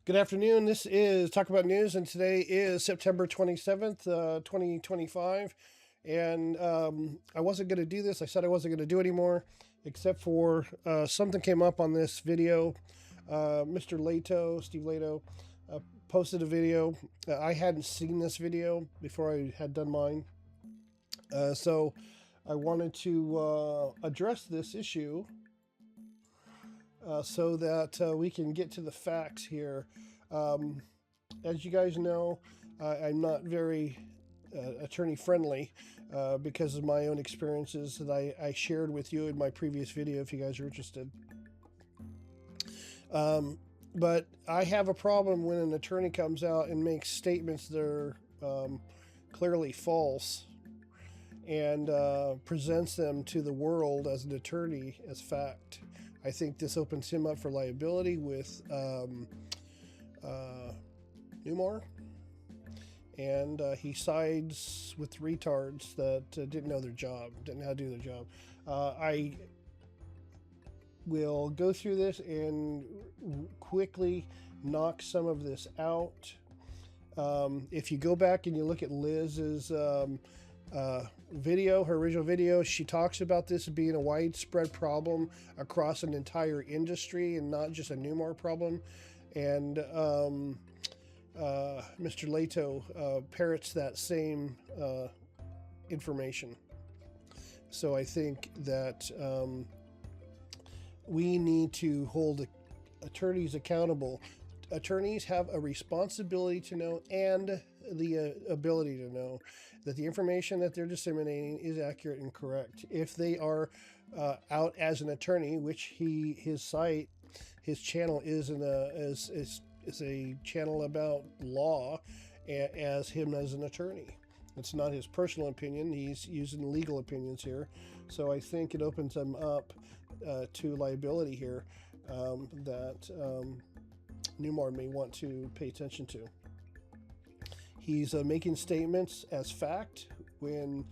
Good afternoon. This is Talk About News, and today is September 27th, 2025. And I wasn't going to do this. I said I wasn't going to do anymore, except for something came up on this video. Mr. Lato, Steve Lato, posted a video. I hadn't seen this video before I had done mine. So I wanted to address this issue so that we can get to the facts here. As you guys know, I'm not very attorney friendly because of my own experiences that I shared with you in my previous video if you guys are interested. But I have a problem when an attorney comes out and makes statements that are clearly false and presents them to the world as an attorney as fact. I think this opens him up for liability with Newmar, and he sides with retards that didn't know their job, didn't know how to do their job. I will go through this and quickly knock some of this out. If you go back and you look at Liz's video, her original video, she talks about this being a widespread problem across an entire industry and not just a Newmar problem. And Mr. Lato parrots that same information. So I think that we need to hold attorneys accountable. Attorneys have a responsibility to know and the ability to know that the information that they're disseminating is accurate and correct. If they are out as an attorney, which his channel is a channel about law, as him as an attorney. It's not his personal opinion. He's using legal opinions here. So I think it opens him up to liability here that Newmar may want to pay attention to. He's making statements as fact when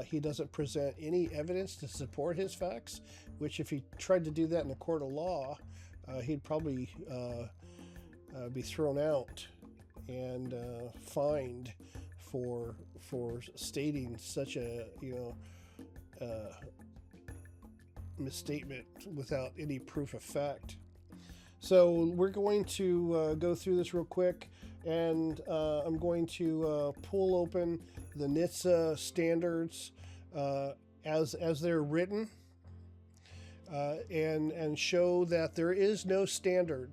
he doesn't present any evidence to support his facts, which if he tried to do that in a court of law, he'd probably be thrown out and fined for stating such a misstatement without any proof of fact. So we're going to go through this real quick, and I'm going to pull open the NHTSA standards as they're written, and show that there is no standard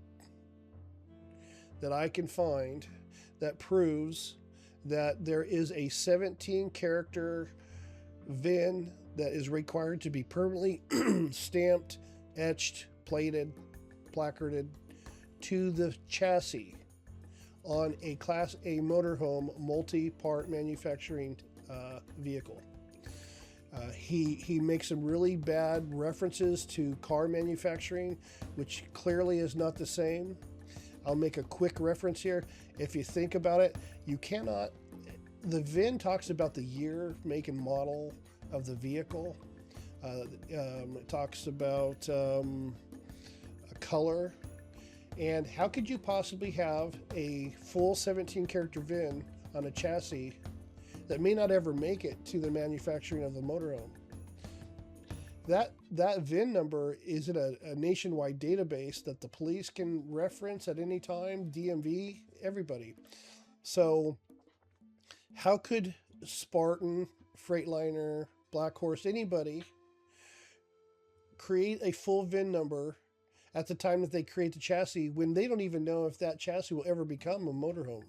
that I can find that proves that there is a 17-character VIN that is required to be permanently stamped, etched, plated, placarded to the chassis on a Class A motorhome multi-part manufacturing vehicle. He makes some really bad references to car manufacturing, which clearly is not the same. I'll make a quick reference here. If you think about it, you cannot. The VIN talks about the year, make, and model of the vehicle. It talks about a color. And how could you possibly have a full 17-character VIN on a chassis that may not ever make it to the manufacturing of the motorhome? That VIN number is in a nationwide database that the police can reference at any time, DMV, everybody. So how could Spartan, Freightliner, Black Horse, anybody create a full VIN number at the time that they create the chassis when they don't even know if that chassis will ever become a motorhome?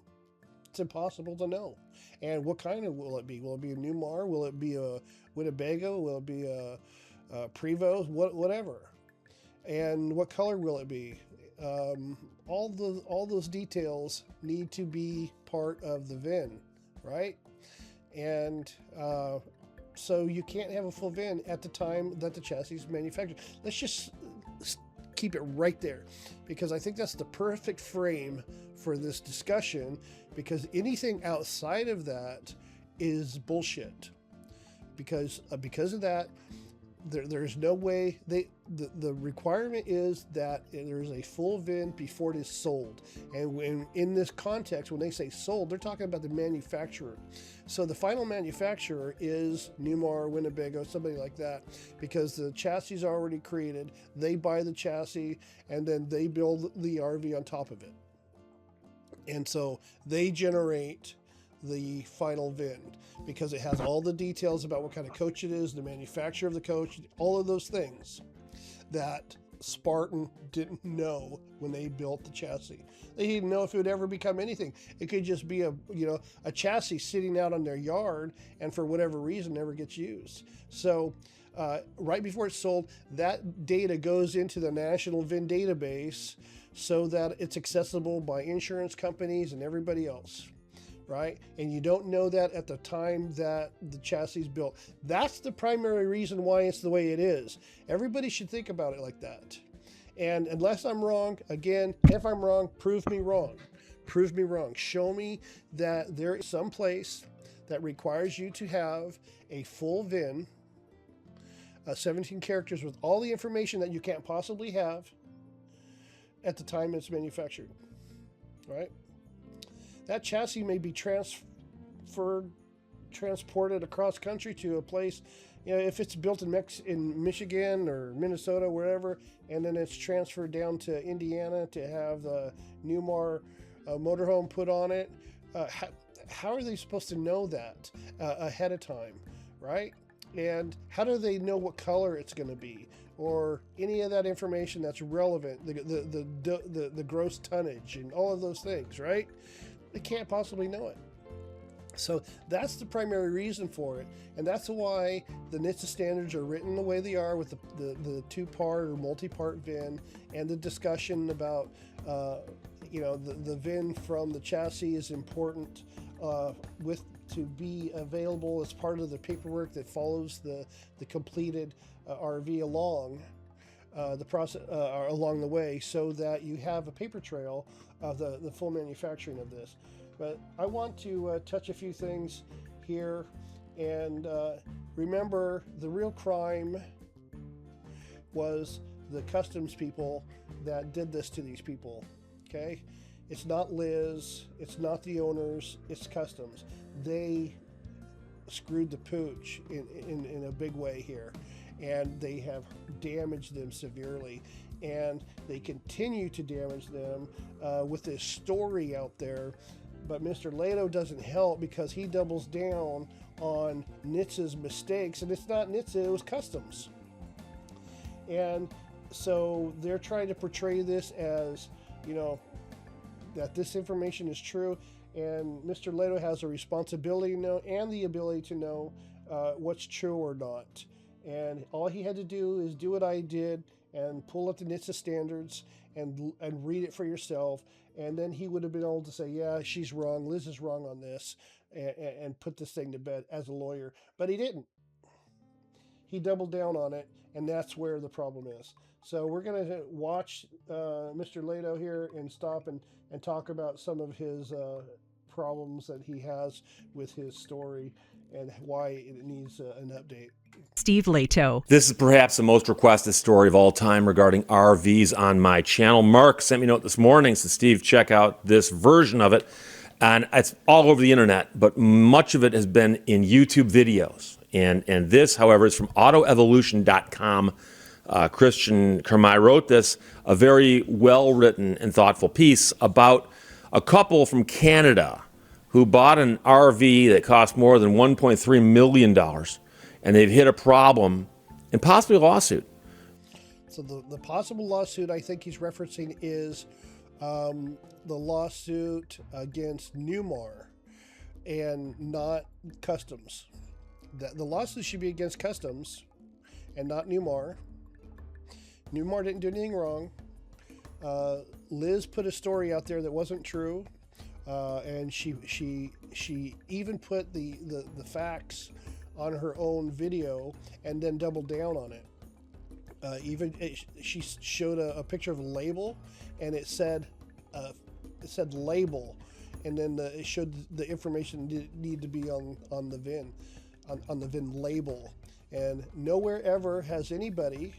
It's impossible to know. And what kind of will it be? Will it be a Newmar? Will it be a Winnebago? Will it be a Prevost? Whatever. And what color will it be? All those details need to be part of the VIN, right? And so you can't have a full VIN at the time that the chassis is manufactured. Let's just keep it right there, because I think that's the perfect frame for this discussion, because anything outside of that is bullshit. Because of that, There's no way the requirement is that there's a full VIN before it is sold. And in this context, when they say sold, they're talking about the manufacturer. So the final manufacturer is Newmar, Winnebago, somebody like that, because the chassis is already created. They buy the chassis and then they build the RV on top of it. And so they generate the final VIN because it has all the details about what kind of coach it is, the manufacturer of the coach, all of those things that Spartan didn't know when they built the chassis. They didn't know if it would ever become anything. It could just be a chassis sitting out on their yard and for whatever reason never gets used. So right before it's sold, that data goes into the national VIN database so that it's accessible by insurance companies and everybody else, right? And you don't know that at the time that the chassis is built. That's the primary reason why it's the way it is. Everybody should think about it like that. And unless I'm wrong, again, if I'm wrong, prove me wrong. Prove me wrong. Show me that there is some place that requires you to have a full VIN, 17 characters with all the information that you can't possibly have at the time it's manufactured, right? That chassis may be transported across country to a place, if it's built in Michigan or Minnesota, wherever, and then it's transferred down to Indiana to have the Newmar motorhome put on it. How are they supposed to know that ahead of time, right? And how do they know what color it's going to be, or any of that information that's relevant, the gross tonnage and all of those things, right? They can't possibly know it. So that's the primary reason for it, and that's why the NHTSA standards are written the way they are, with the two-part or multi-part VIN, and the discussion about the VIN from the chassis is important to be available as part of the paperwork that follows the completed RV along the process along the way, so that you have a paper trail of the full manufacturing of this. But I want to touch a few things here, and remember, the real crime was the customs people that did this to these people. Okay, it's not Liz, it's not the owners, it's customs. They screwed the pooch in a big way here, and they have damaged them severely, and they continue to damage them with this story out there. But Mr. Lato doesn't help, because he doubles down on NHTSA's mistakes, and it's not NHTSA, it was customs. And so they're trying to portray this as, that this information is true, and Mr. Lato has a responsibility to know and the ability to know what's true or not. And all he had to do is do what I did and pull up the NHTSA standards and read it for yourself, and then he would have been able to say, yeah, she's wrong, Liz is wrong on this, and put this thing to bed as a lawyer. But he didn't. He doubled down on it, and that's where the problem is. So we're going to watch Mr. Lato here and stop and talk about some of his problems that he has with his story and why it needs an update. Steve Lato. This is perhaps the most requested story of all time regarding RVs on my channel. Mark sent me a note this morning, said, Steve, check out this version of it. And it's all over the internet, but much of it has been in YouTube videos. And this, however, is from autoevolution.com. Christian Kermai wrote this, a very well-written and thoughtful piece about a couple from Canada who bought an RV that cost more than $1.3 million, and they've hit a problem and possibly a lawsuit. So the possible lawsuit I think he's referencing is the lawsuit against Newmar and not customs. The lawsuit should be against customs and not Newmar. Newmar didn't do anything wrong. Liz put a story out there that wasn't true, and she even put the facts on her own video and then doubled down on it. She showed a picture of a label, and it said label, and then it showed the information need to be on the VIN, on the VIN label. And nowhere ever has anybody,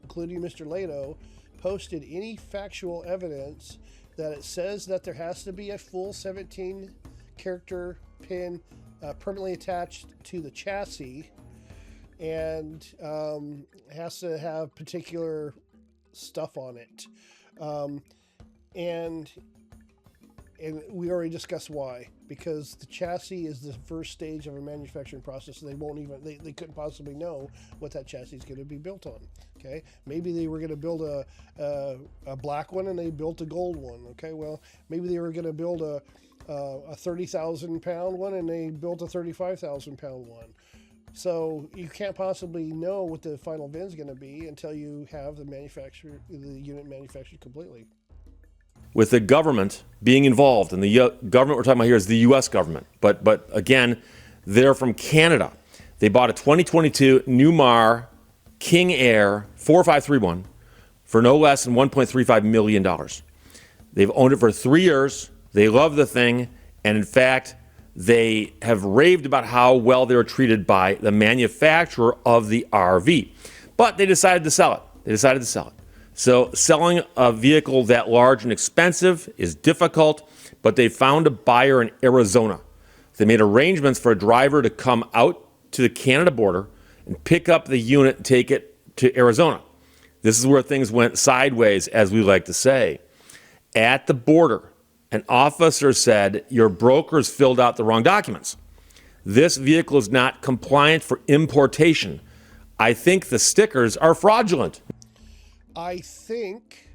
including Mr. Lato, posted any factual evidence that it says that there has to be a full 17 character pin permanently attached to the chassis, and has to have particular stuff on it. And we already discussed why. Because the chassis is the first stage of a manufacturing process. So they couldn't possibly know what that chassis is going to be built on. Okay, maybe they were going to build a black one and they built a gold one. Okay, well, maybe they were going to build a 30,000 pound one and they built a 35,000 pound one. So you can't possibly know what the final VIN is going to be until you have the unit manufactured completely. With the government being involved, and the government we're talking about here is the U.S. government, but again, they're from Canada. They bought a 2022 Newmar King Air 4531 for no less than $1.35 million. They've owned it for 3 years. They love the thing, and in fact, they have raved about how well they were treated by the manufacturer of the RV. But they decided to sell it. So selling a vehicle that large and expensive is difficult, but they found a buyer in Arizona. They made arrangements for a driver to come out to the Canada border and pick up the unit and take it to Arizona. This is where things went sideways, as we like to say. At the border, an officer said, "Your broker's filled out the wrong documents. This vehicle is not compliant for importation. I think the stickers are fraudulent." I think,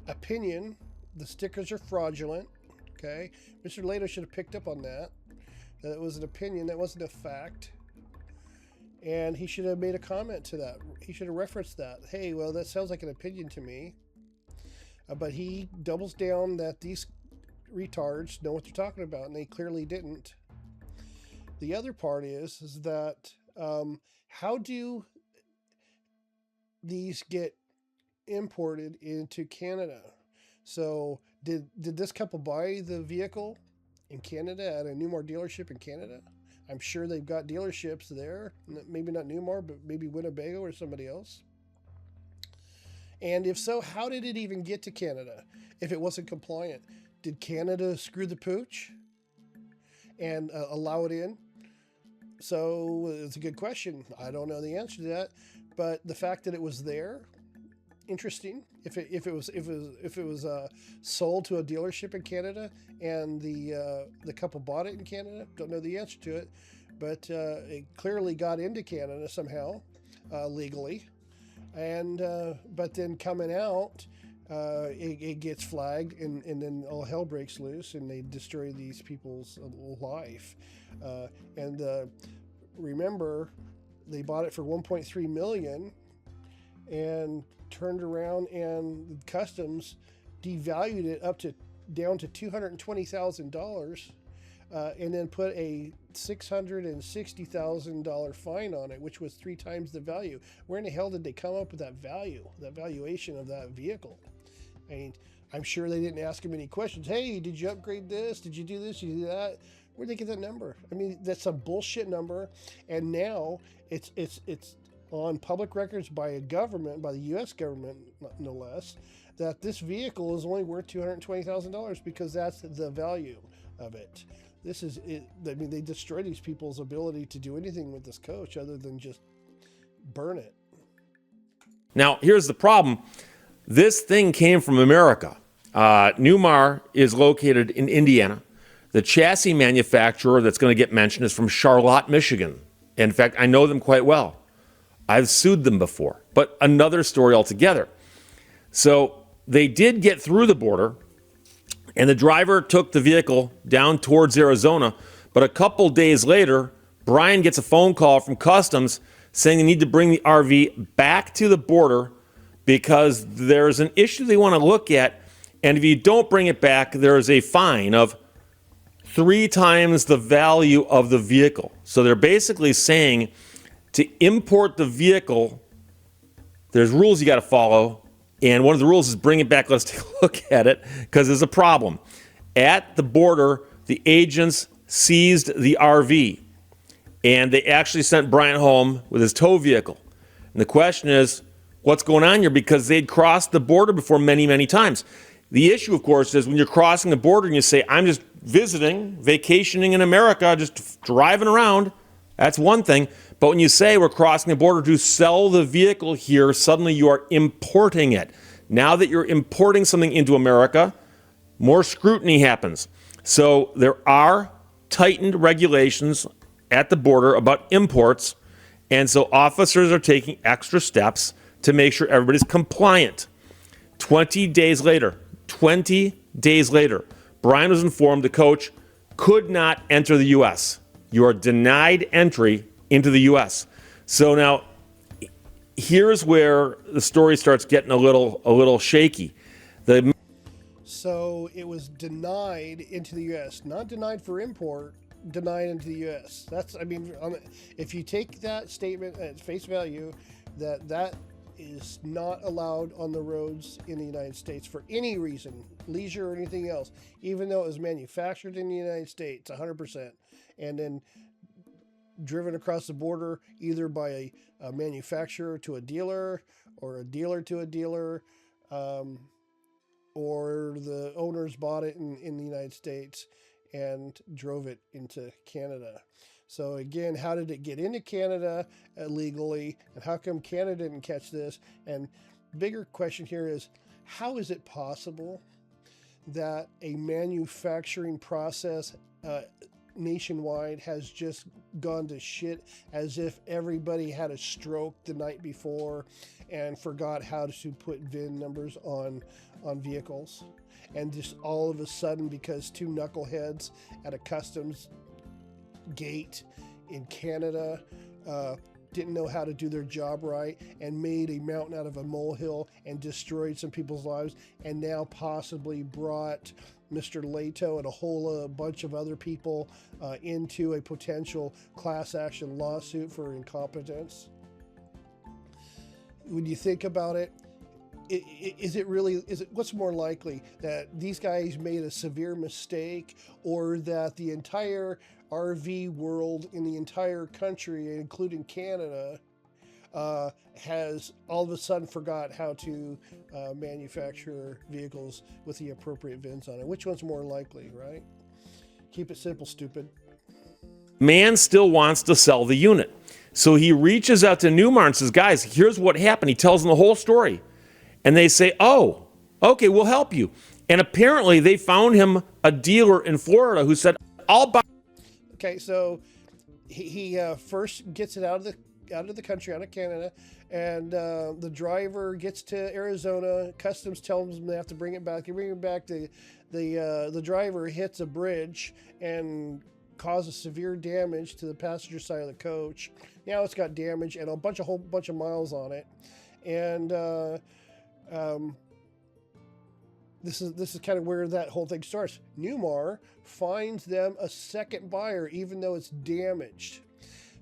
opinion, the stickers are fraudulent. Okay, Mr. Lato should have picked up on that. That it was an opinion, that wasn't a fact. And he should have made a comment to that. He should have referenced that. Hey, well, that sounds like an opinion to me. But he doubles down that these retards know what they're talking about, and they clearly didn't. The other part is that how do these get imported into Canada? So did this couple buy the vehicle in Canada at a Newmar dealership in Canada? I'm sure they've got dealerships there. Maybe not Newmar, but maybe Winnebago or somebody else. And if so, how did it even get to Canada if it wasn't compliant? Did Canada screw the pooch and allow it in? So it's a good question. I don't know the answer to that, but the fact that it was there, interesting. If it was sold to a dealership in Canada and the couple bought it in Canada, don't know the answer to it, but it clearly got into Canada somehow legally. And but then coming out, it gets flagged, and then all hell breaks loose, and they destroy these people's life. Remember, they bought it for $1.3 million, and turned around and customs devalued it down to $220,000. And then put a $660,000 fine on it, which was 3 times the value. Where in the hell did they come up with that valuation of that vehicle? I mean, I'm sure they didn't ask him any questions. Hey, did you upgrade this? Did you do this? Did you do that? Where'd they get that number? I mean, that's a bullshit number. And now it's on public records by a government, by the U.S. government, no less, that this vehicle is only worth $220,000 because that's the value of it. This is it. I mean, they destroy these people's ability to do anything with this coach other than just burn it. Now, here's the problem. This thing came from America. Newmar is located in Indiana. The chassis manufacturer that's going to get mentioned is from Charlotte, Michigan. In fact, I know them quite well. I've sued them before, but another story altogether. So they did get through the border, and the driver took the vehicle down towards Arizona. But a couple days later, Brian gets a phone call from Customs saying they need to bring the RV back to the border because there's an issue they want to look at. And if you don't bring it back, there's a fine of 3 times the value of the vehicle. So they're basically saying to import the vehicle, there's rules you got to follow. And one of the rules is bring it back. Let's take a look at it because there's a problem. At the border, the agents seized the RV. And they actually sent Bryant home with his tow vehicle. And the question is, what's going on here? Because they'd crossed the border before many, many times. The issue, of course, is when you're crossing the border and you say, I'm just visiting, vacationing in America, just driving around, that's one thing. But when you say we're crossing the border to sell the vehicle here, suddenly you are importing it. Now that you're importing something into America, more scrutiny happens. So there are tightened regulations at the border about imports, and so officers are taking extra steps to make sure everybody's compliant. 20 days later, Brian was informed the coach could not enter the U.S. You are denied entry into the U.S. So now, here's where the story starts getting a little shaky. So it was denied into the U.S., not denied for import, denied into the U.S. If you take that statement at face value, that is not allowed on the roads in the United States for any reason, leisure or anything else, even though it was manufactured in the United States 100%, and then driven across the border either by a manufacturer to a dealer or a dealer to a dealer, or the owners bought it in the United States and drove it into Canada. So again, how did it get into Canada illegally, and how come Canada didn't catch this? And bigger question here is, how is it possible that a manufacturing process nationwide has just gone to shit, as if everybody had a stroke the night before and forgot how to put VIN numbers on vehicles, and just all of a sudden, because two knuckleheads at a customs gate in Canada didn't know how to do their job right and made a mountain out of a molehill and destroyed some people's lives, and now possibly brought Mr. Leto and a whole bunch of other people into a potential class action lawsuit for incompetence. When you think about it, is it what's more likely, that these guys made a severe mistake, or that the entire RV world in the entire country, including Canada, has all of a sudden forgot how to manufacture vehicles with the appropriate VINs on it? Which one's more likely, right? Keep it simple, stupid. Man still wants to sell the unit. So he reaches out to Newmar and says, guys, here's what happened. He tells them the whole story. And they say, oh, okay, we'll help you. And apparently they found him a dealer in Florida who said, I'll buy. Okay, so he first gets it out of the country, out of Canada, and the driver gets to Arizona. Customs tells them they have to bring it back. They bring it back. The driver hits a bridge and causes severe damage to the passenger side of the coach. Now it's got damage and a whole bunch of miles on it, and this is kind of where that whole thing starts. Newmar finds them a second buyer, even though it's damaged.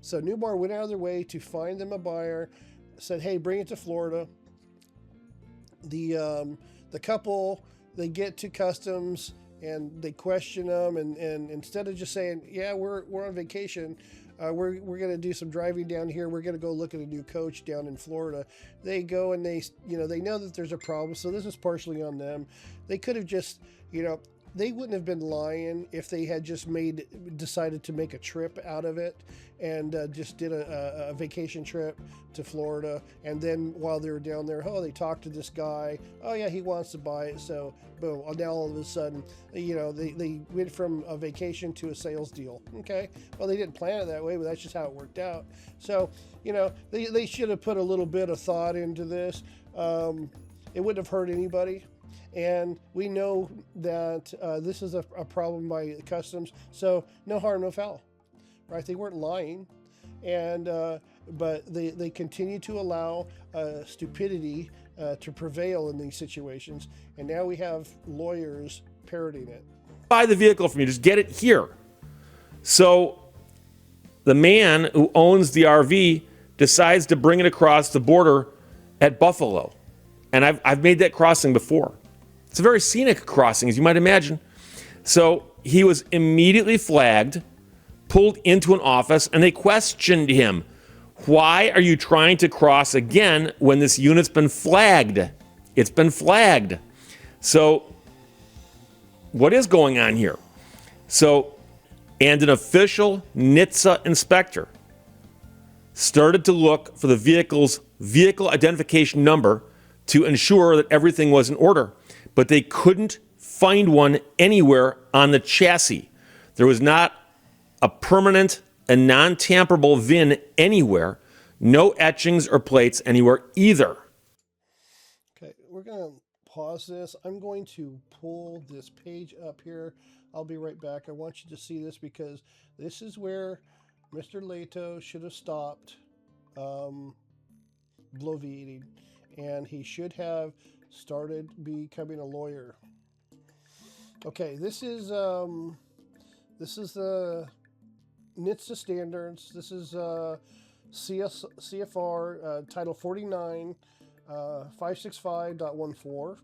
So Newmar went out of their way to find them a buyer, said, hey, bring it to Florida. The couple, they get to customs and they question them, and instead of just saying, yeah, we're on vacation, we're going to do some driving down here, we're going to go look at a new coach down in Florida, they go and they know that there's a problem, so this is partially on them. They could have just, they wouldn't have been lying if they had just decided to make a trip out of it and just did a vacation trip to Florida. And then while they were down there, they talked to this guy. Oh yeah, he wants to buy it. So boom, now all of a sudden, they went from a vacation to a sales deal. Okay, well, they didn't plan it that way, but that's just how it worked out. So, they should have put a little bit of thought into this. It wouldn't have hurt anybody. And we know that this is a problem by customs, so no harm, no foul, right? They weren't lying, and but they continue to allow stupidity to prevail in these situations, and now we have lawyers parroting it. Buy the vehicle from you, just get it here. So the man who owns the RV decides to bring it across the border at Buffalo, and I've made that crossing before. It's a very scenic crossing, as you might imagine. So he was immediately flagged pulled into an office and they questioned him. Why are you trying to cross again when this unit's been flagged? It's been flagged. So what is going on here? And an official NHTSA inspector started to look for the vehicle's vehicle identification number to ensure that everything was in order, but they couldn't find one anywhere on the chassis. There was not a permanent and non-tamperable VIN anywhere, no etchings or plates anywhere either. Okay, we're going to pause this. I'm going to pull this page up here. I'll be right back. I want you to see this because this is where Mr. Leto should have stopped bloviating, and he should have started becoming a lawyer. Okay, this is the NHTSA standards. This is CFR Title 49, 565.14.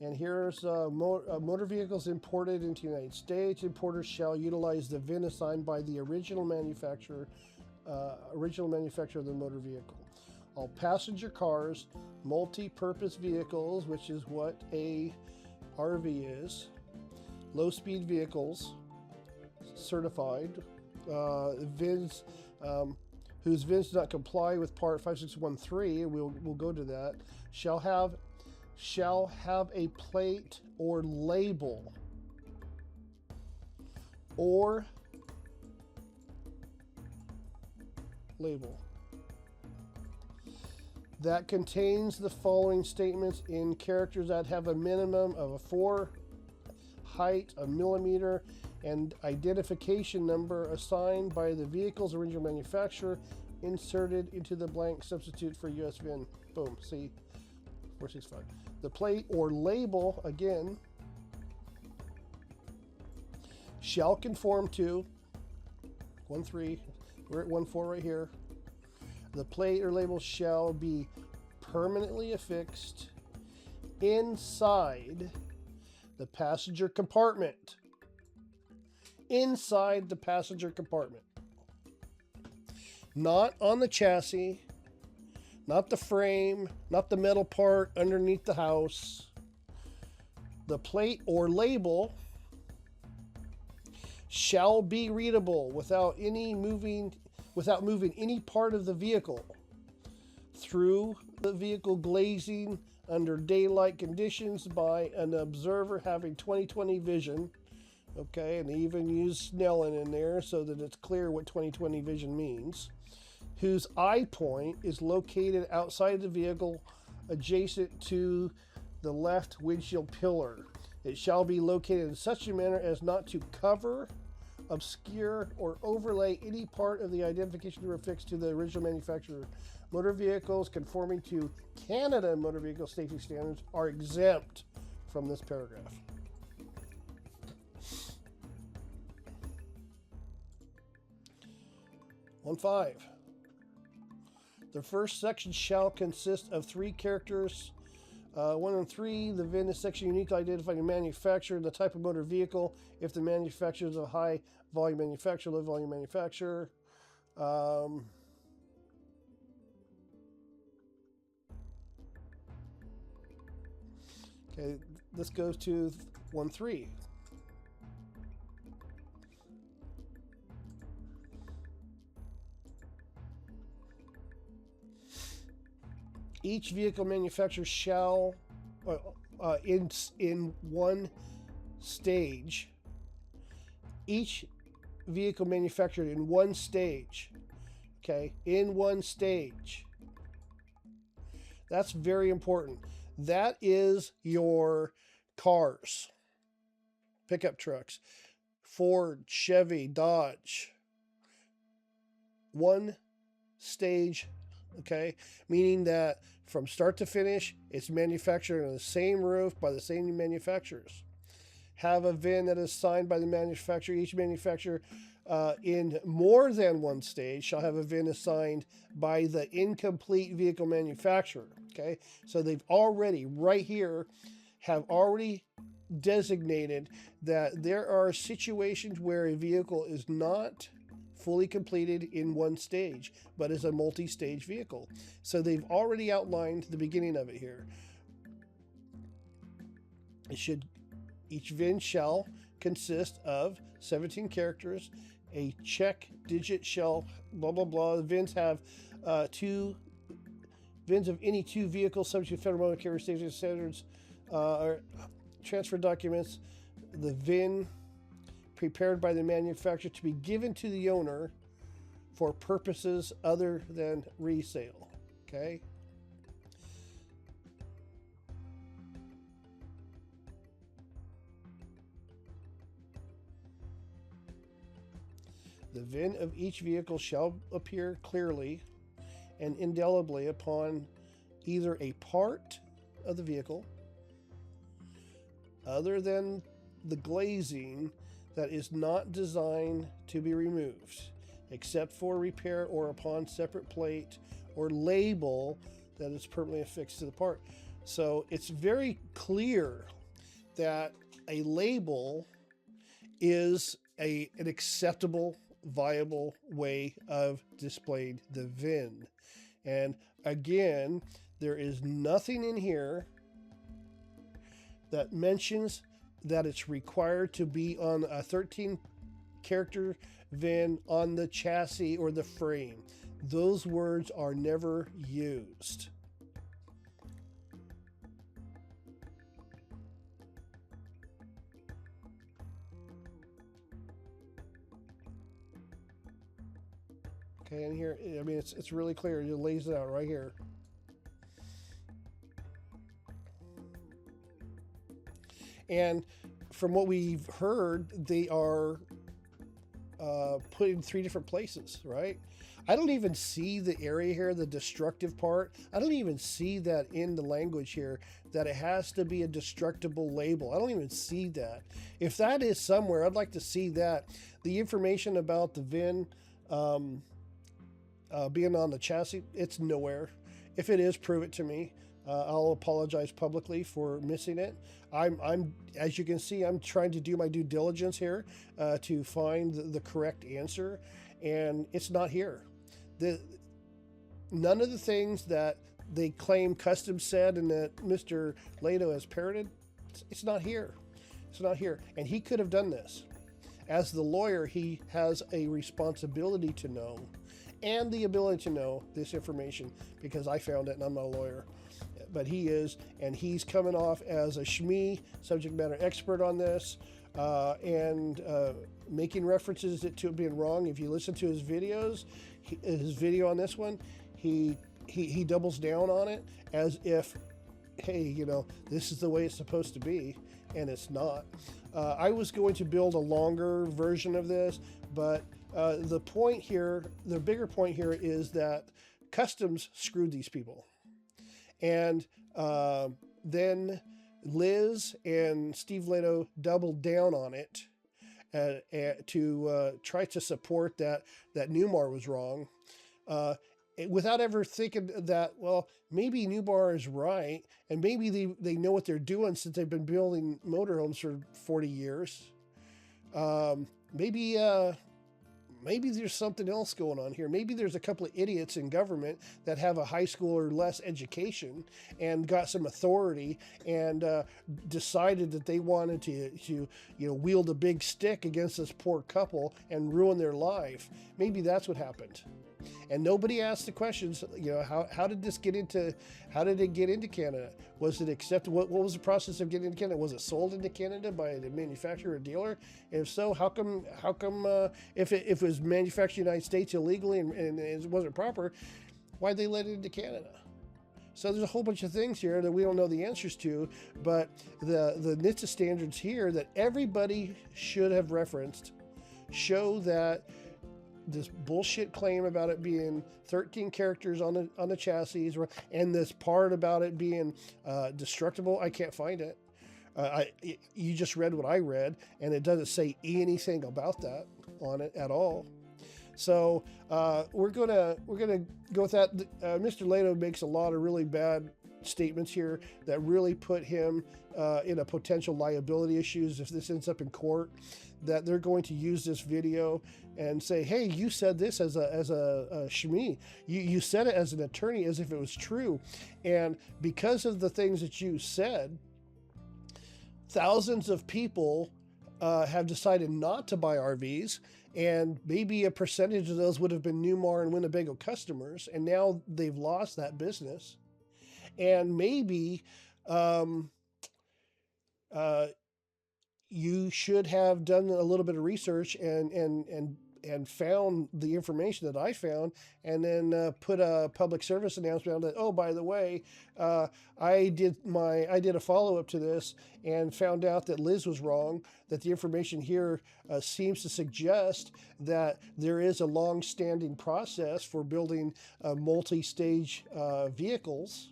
And here's motor vehicles imported into the United States. Importers shall utilize the VIN assigned by the original manufacturer of the motor vehicle. All passenger cars, multi-purpose vehicles, which is what a RV is, low-speed vehicles, certified, VINs, whose VINs do not comply with Part 5613, we'll go to that, shall have a plate or label that contains the following statements in characters that have a minimum of a 4 height, a millimeter, and identification number assigned by the vehicle's original manufacturer inserted into the blank substitute for US VIN. Boom, see, 465. The plate or label, again, shall conform to 1.3, we're at 1.4 right here. The plate or label shall be permanently affixed inside the passenger compartment. Inside the passenger compartment. Not on the chassis, not the frame, not the metal part underneath the house. The plate or label shall be readable without moving any part of the vehicle through the vehicle glazing under daylight conditions by an observer having 20/20 vision. Okay, and they even use Snellen in there so that it's clear what 20/20 vision means. Whose eye point is located outside the vehicle adjacent to the left windshield pillar. It shall be located in such a manner as not to cover, obscure, or overlay any part of the identification number affixed to the original manufacturer. Motor vehicles conforming to Canada motor vehicle safety standards are exempt from this paragraph. On 5. The first section shall consist of 3 characters. 1 and 3, the VIN is section uniquely identifying the manufacturer and the type of motor vehicle. If the manufacturer is a high volume manufacturer, low volume manufacturer. Okay, this goes to 1.3. Each vehicle manufacturer shall, in one stage, each vehicle manufactured in one stage, okay, in one stage. That's very important. That is your cars, pickup trucks, Ford, Chevy, Dodge. One stage, okay, meaning that from start to finish, it's manufactured on the same roof by the same manufacturers. Have a VIN that is signed by the manufacturer. Each manufacturer in more than one stage shall have a VIN assigned by the incomplete vehicle manufacturer. Okay, so they've already, right here, have already designated that there are situations where a vehicle is not fully completed in one stage, but is a multi-stage vehicle. So they've already outlined the beginning of it here. Each VIN shall consist of 17 characters, a check digit shall blah blah blah. The VINs have two VINs of any two vehicles subject to federal motor carrier safety standards or transfer documents. The VIN prepared by the manufacturer to be given to the owner for purposes other than resale. Okay. The VIN of each vehicle shall appear clearly and indelibly upon either a part of the vehicle other than the glazing that is not designed to be removed, except for repair, or upon separate plate or label that is permanently affixed to the part. So it's very clear that a label is an acceptable, viable way of displaying the VIN. And again, there is nothing in here that mentions that it's required to be on a 13 character VIN on the chassis or the frame. Those words are never used. Okay, and here, I mean, it's really clear. It lays it out right here. And from what we've heard, they are put in 3 different places, right? I don't even see the area here, the destructive part. I don't even see that in the language here, that it has to be a destructible label. I don't even see that. If that is somewhere, I'd like to see that. The information about the VIN being on the chassis, it's nowhere. If it is, prove it to me. I'll apologize publicly for missing it. I'm, as you can see, I'm trying to do my due diligence here to find the correct answer, and it's not here. None of the things that they claim Custom said and that Mr. Lato has parroted, it's not here. It's not here. And he could have done this. As the lawyer, he has a responsibility to know and the ability to know this information, because I found it and I'm not a lawyer. But he is, and he's coming off as a SME, subject matter expert on this, and making references to it being wrong. If you listen to his videos, his video on this one, he doubles down on it as if, hey, you know, this is the way it's supposed to be, and it's not. I was going to build a longer version of this, but the point here, the bigger point here, is that Customs screwed these people. And then Liz and Steve Lato doubled down on it to try to support that Newmar was wrong, without ever thinking that, well, maybe Newmar is right, and maybe they know what they're doing since they've been building motorhomes for 40 years. Maybe there's something else going on here. Maybe there's a couple of idiots in government that have a high school or less education and got some authority and decided that they wanted to wield a big stick against this poor couple and ruin their life. Maybe that's what happened. And nobody asked the questions, how did it get into Canada? Was it accepted? What was the process of getting into Canada? Was it sold into Canada by the manufacturer or dealer? If so, how come if it was manufactured in the United States illegally and it wasn't proper, why'd they let it into Canada? So there's a whole bunch of things here that we don't know the answers to, but the NHTSA standards here that everybody should have referenced show that this bullshit claim about it being 13 characters on the chassis, and this part about it being destructible, I can't find it. You just read what I read, and it doesn't say anything about that on it at all. So we're gonna go with that. Mr. Lato makes a lot of really bad statements here that really put him in a potential liability issues if this ends up in court, that they're going to use this video and say, hey, you said this as a shmee. You said it as an attorney as if it was true. And because of the things that you said, thousands of people have decided not to buy RVs, and maybe a percentage of those would have been Newmar and Winnebago customers, and now they've lost that business. And maybe you should have done a little bit of research and found the information that I found, and then put a public service announcement on that. Oh, by the way, I did a follow-up to this and found out that Liz was wrong, that the information here seems to suggest that there is a long-standing process for building multi-stage vehicles,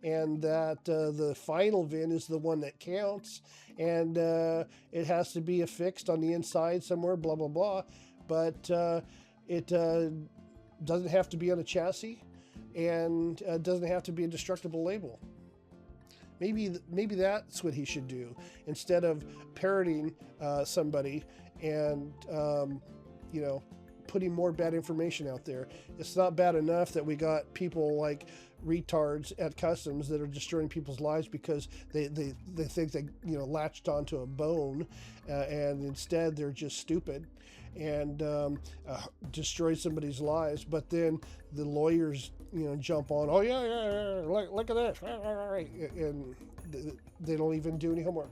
and that the final VIN is the one that counts, and it has to be affixed on the inside somewhere, blah, blah, blah. But it doesn't have to be on a chassis, and doesn't have to be a destructible label. Maybe that's what he should do, instead of parroting somebody and putting more bad information out there. It's not bad enough that we got people like retards at customs that are destroying people's lives because they think they latched onto a bone, and instead they're just stupid and destroy somebody's lives. But then the lawyers jump on, oh yeah, look at this, and they don't even do any homework.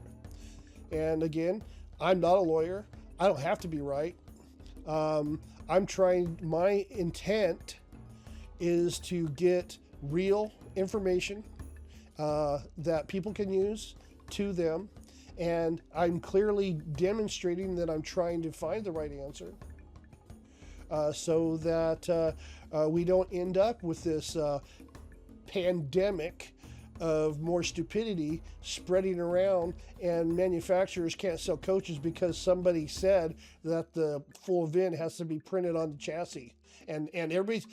And again, I'm not a lawyer. I don't have to be right. I'm trying, my intent is to get real information that people can use to them, and I'm clearly demonstrating that I'm trying to find the right answer, so that we don't end up with this pandemic of more stupidity spreading around, and manufacturers can't sell coaches because somebody said that the full VIN has to be printed on the chassis. And everybody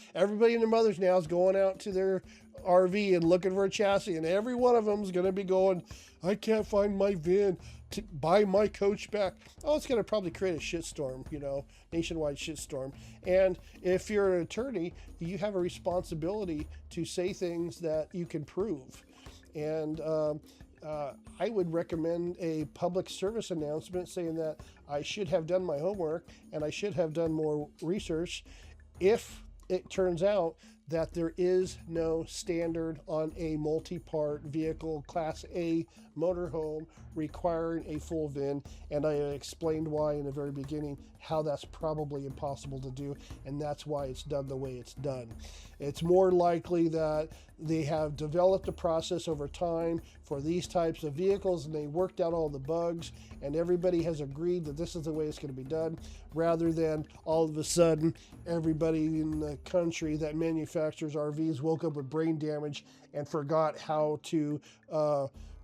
and their mothers now is going out to their RV and looking for a chassis, and every one of them is going to be going, I can't find my VIN to buy my coach back. Oh, it's going to probably create a shitstorm, nationwide shitstorm. And if you're an attorney, you have a responsibility to say things that you can prove. And I would recommend a public service announcement saying that I should have done my homework and I should have done more research if it turns out that there is no standard on a multi-part vehicle Class A motorhome requiring a full VIN, and I explained why in the very beginning, how that's probably impossible to do, and that's why it's done the way it's done. It's more likely that they have developed a process over time for these types of vehicles, and they worked out all the bugs, and everybody has agreed that this is the way it's going to be done, rather than all of a sudden everybody in the country that manufactures RVs woke up with brain damage and forgot how to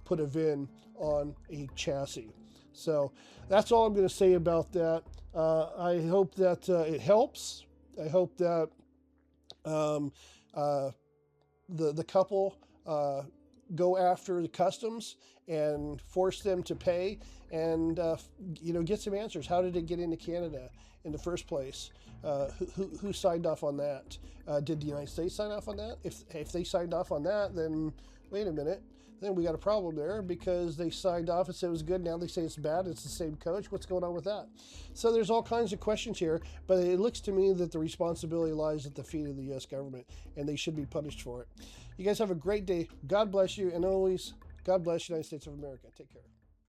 put a VIN on a chassis. So that's all I'm going to say about that. I hope that it helps. I hope that the couple go after the customs and force them to pay, and get some answers. How did it get into Canada in the first place? Who signed off on that? Did the United States sign off on that? If they signed off on that, then wait a minute. Then we got a problem there, because they signed off and said it was good. Now they say it's bad. It's the same coach. What's going on with that? So there's all kinds of questions here, but it looks to me that the responsibility lies at the feet of the U.S. government, and they should be punished for it. You guys have a great day. God bless you, and always, God bless the United States of America. Take care.